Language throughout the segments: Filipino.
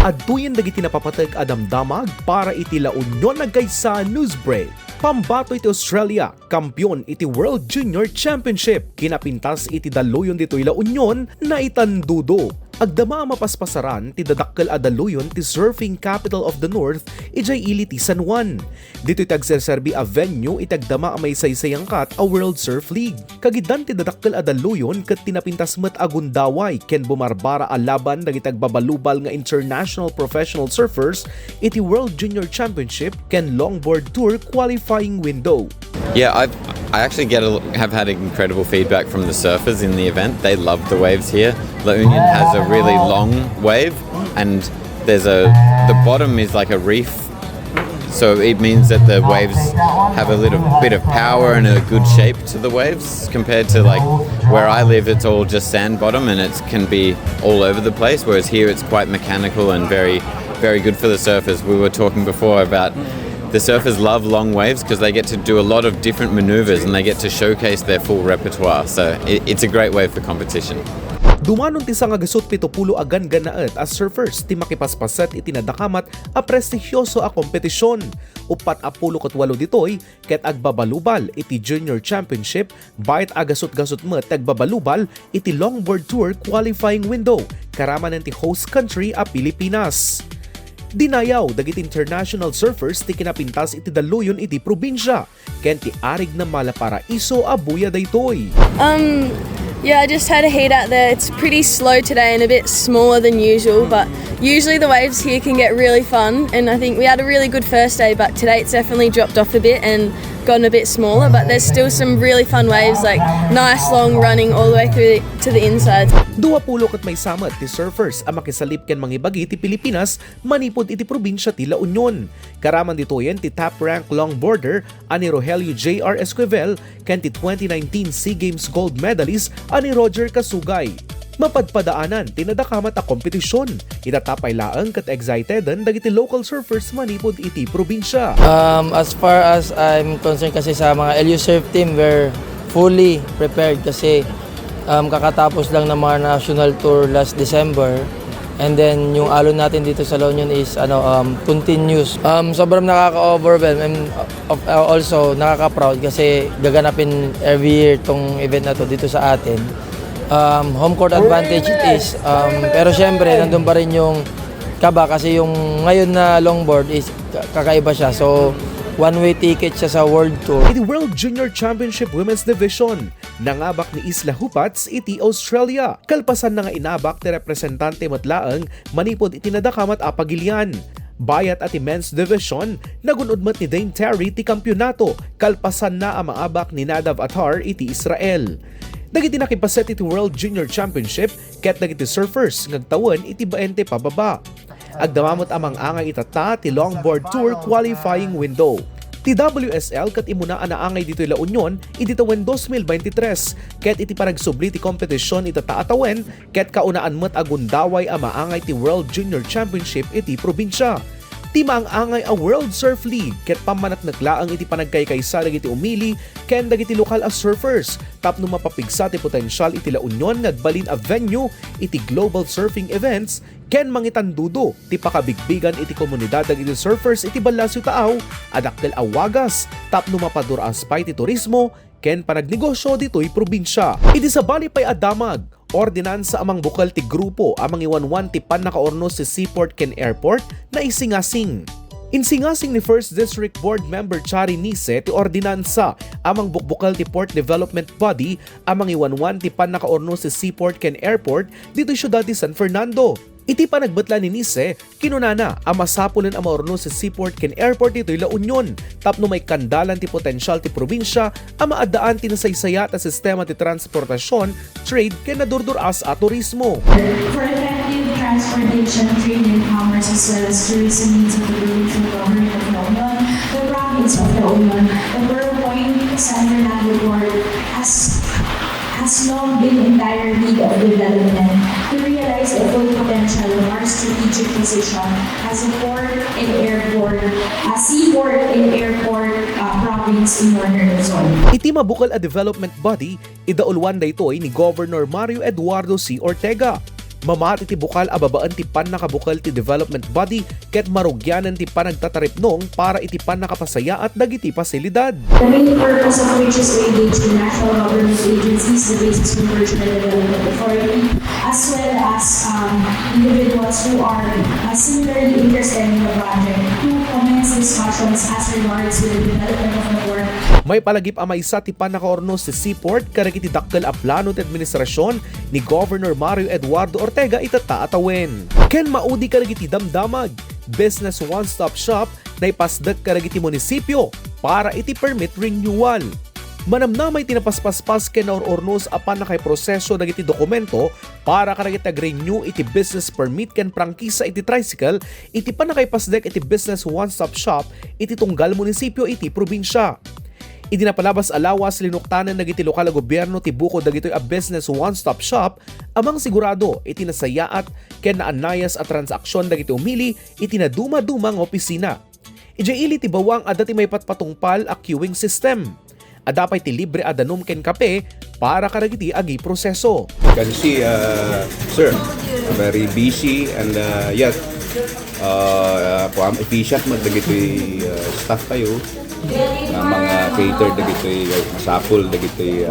Adtoyen dagiti napapateg a damdamag para iti Union Agkaysa News Break. Pambato iti Australia, Kampeon iti World Junior Championship. Kinapintas iti dalluyon ditoy la Union, naitandudo. Agdama mapaspasaran ti dadakkel a dalluyon ti surfing capital of the North ijay ili ti San Juan. Dito'y tagserserbi a venue itagdama a may saysayang kat a World Surf League. Kagidan ti dadakkel a dalluyon ket tinapintas met agundaway ken bumarbara a laban dagiti agbabalubal nga international professional surfers iti World Junior Championship ken longboard tour qualifying window. Yeah, I actually have had incredible feedback from the surfers in the event. They love the waves here. La Union has a really long wave, and the bottom is like a reef, so it means that the waves have a little bit of power and a good shape to the waves compared to like where I live. It's all just sand bottom and it can be all over the place, whereas here it's quite mechanical and very, very good for the surfers. We were talking before about the surfers love long waves because they get to do a lot of different maneuvers and they get to showcase their full repertoire. So it's a great wave for competition. Dumanon ti sanga gasot 70 agan ganaet as surfers ti makipaspasat iti nadakamat a prestigyoso a kompetisyon. Upat a 18 ditoy ket agbabalubal iti Junior Championship bayat agasot-gasot met agbabalubal iti longboard tour qualifying window karaman ti host country a Pilipinas. Dinayaw dagiti international surfers ti kinapintas iti dalluyon iti probinsya ken ti arig na malaparaiso a buya daytoy. Yeah, I just had a heat out there. It's pretty slow today and a bit smaller than usual, but usually the waves here can get really fun, and I think we had a really good first day, but today it's definitely dropped off a bit and gotten a bit smaller, but there's still some really fun waves, like nice long running all the way through to the inside. 20 ket may samat ti surfers a makisalip ken mangibagi ti Pilipinas manipod iti probinsya ti La Union. Karaman ditoyen ti top rank longboarder ani Rogelio J.R. Esquivel ken ti 2019 SEA Games gold medalist ani Roger Kasugay. Mapadpadaanan tinadakamat a kompetisyon. Itatapay laeng ket exciteden dagiti local surfers manipod iti probinsya. As far as I'm concerned kasi sa mga LU surf team, we're fully prepared kasi kakatapos lang ng mga national tour last December, and then yung alon natin dito sa La Union is continuous. Sobrang nakaka-overwhelm and also nakaka-proud kasi gaganapin every year tong event na to dito sa atin. Home court advantage it is, pero syempre nandun pa rin yung kaba kasi yung ngayon na longboard is kakaiba siya, so one-way ticket siya sa World Tour. Iti World Junior Championship Women's Division, nangabak ni Isla Hupats iti Australia. Kalpasan na nga inabak ti representante matlaeng manipod iti nadakamat a pagilian. Bayat ati Men's Division, nagunudmat ni Dane Terry ti kampyonato. Kalpasan na ang maabak ni Nadav Atar iti Israel. Dagiti nakipaset iti World Junior Championship ket dagiti surfers ngagtawan iti 20 pababa. Agdamamot amang angay itata ti longboard tour qualifying window. Ti WSL ket imuna anaangay dito La Union iditawen 2023 ket iti paragsubli ti kompetisyon itata Adtoyen ket kaunaan met agundaway a maangay ti World Junior Championship iti probinsya. Ti maangay a World Surf League ket pamanaknaklaang iti panagkaykaysa dagiti umili ken dagiti lokal as surfers tapno mapapigsa ti potensyal iti La Union ngagbalin a venue iti global surfing events ken mangitandudo ti pakabigbigan iti komunidad dagiti surfers iti Balasyo Taaw adakkel a wagas tapno mapaduras pay ti turismo ken panagnegosyo ditoy probinsya. Iti sabali pay a damag Ordinansa amang mangbukel ti grupo amang mangiwanwan ti pannakaurnos si Seaport ken Airport naisingasing. Insingasing ni 1st District Board Member Chari Nise ti ordinansa amang bukbukal ti Port Development Body amang mangiwanwan ti pannakaurnos si Seaport ken Airport dito syudad ti San Fernando. Iti panagbatla ni Nise, kinunana ang masapulan ang maurnos sa Seaport ken Airport dito'y La Union tapno may kandalan ti potensyal ti probinsya ang maadaan ti nasaysaya at sistema ti transportasyon, trade ken nadurduras at turismo. For effective transportation, trade and commerce as well as tourism needs of the provincial government of La Union, the province of La Union, the Borough Point San Fernando Board has long been in dire need of development to realize the full potential of our strategic position as a port and airport, a seaport and airport province in Northern Luzon. Iti mabukal a development body, idaulwan daytoy ni Governor Mario Eduardo C. Ortega. Mamat iti bukal ababaan ti pannakabukal ti development body ket marugyanan ti panagtataripnong para iti pannakapasaya at dagiti pasilidad. The main purpose of which is to engage the national government agencies, the Basis Conversion and Development Authority, as well as individuals who are similarly interested in the project to commence discussions as regards with the development of the work. May palagip amay sa ti pannakaurnos sa Seaport karagiti dakkel a plano ti administrasyon ni Governor Mario Eduardo Ortega itata Adtoyen. Ken maudi karagiti damdamag, business one-stop shop naipasdek karagiti munisipyo para iti permit renewal. Manamnamay tinapaspaspas ken ornos apan na kay proseso dagiti dokumento para karagiti ag-renew iti business permit ken prangkisa iti tricycle iti panakaipasdek iti business one-stop shop iti tunggal munisipyo iti probinsya. Idinapalabas alawas linuktanan dagiti lokal a gobyerno ti buko dagitoy a business one-stop shop amang sigurado iti nasayaat ken naanayas a transaksyon dagiti umili iti naduma-dumang opisina. Ili ti bawang adda ti may patpatungpal a queuing system. Adapay ti libre adanom ken kape para karagiti agi proseso. You can see, sir, very busy and yet efficient magdagitoy staff tayo. Mga cater dagitoy masapul dagitoy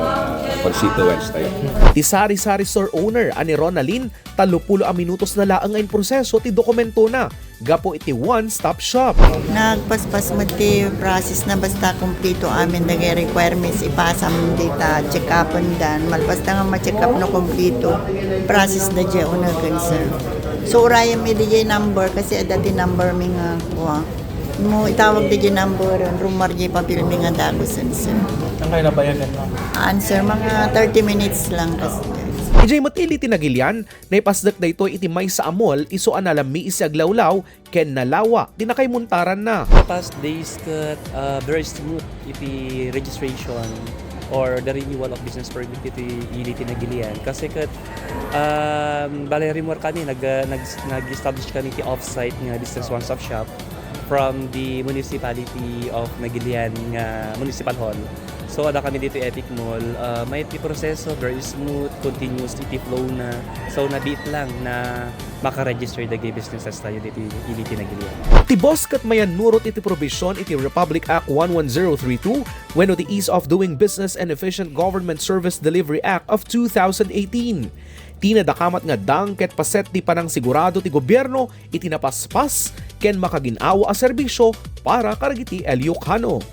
constituents tayo. Ti sari-sari store owner ani Ronalyn 30 a minutos na laang ang proseso ti dokumento na gapo iti one-stop shop. Nagpaspas mo ti process na basta kumpleto amin dagay requirements ipasa mo dita check up dan malpas nga ma-check up no kumpleto process da je una concern. So uraya mi DJ number kasi adati number mi nga kuha. Mo itawag di number rumor di papilmi nga dagosan sir. Ang kaya na bayagan mo? Answer mga 30 minutes lang kasi. Ijay matili tinagilyan na ipasdak da ito iti may sa amol iso analami isi aglawlaw ken nalawa tinakay muntaran na. Past days kat very smooth iti registration or the renewal of business permit iti ili tinagilian kasi kat balay rimor kani nag-establish kani ti off-site nga business one-stop shop from the municipality of Nagilian nga municipal hall. So ada kami dito Epic Mall, may iti proseso very smooth, continuous iti flow na. So nabit lang na maka-register dagay businesses tayo dito ili Nagilian. Ti boss kat mayan nurot iti provision iti Republic Act 11032 wenno the Ease of Doing Business and Efficient Government Service Delivery Act of 2018. Tinadakamat nga dang ket paset ti panang sigurado ti gobyerno iti napaspas ken makaginawa a serbisyo para karagiti Eliocano.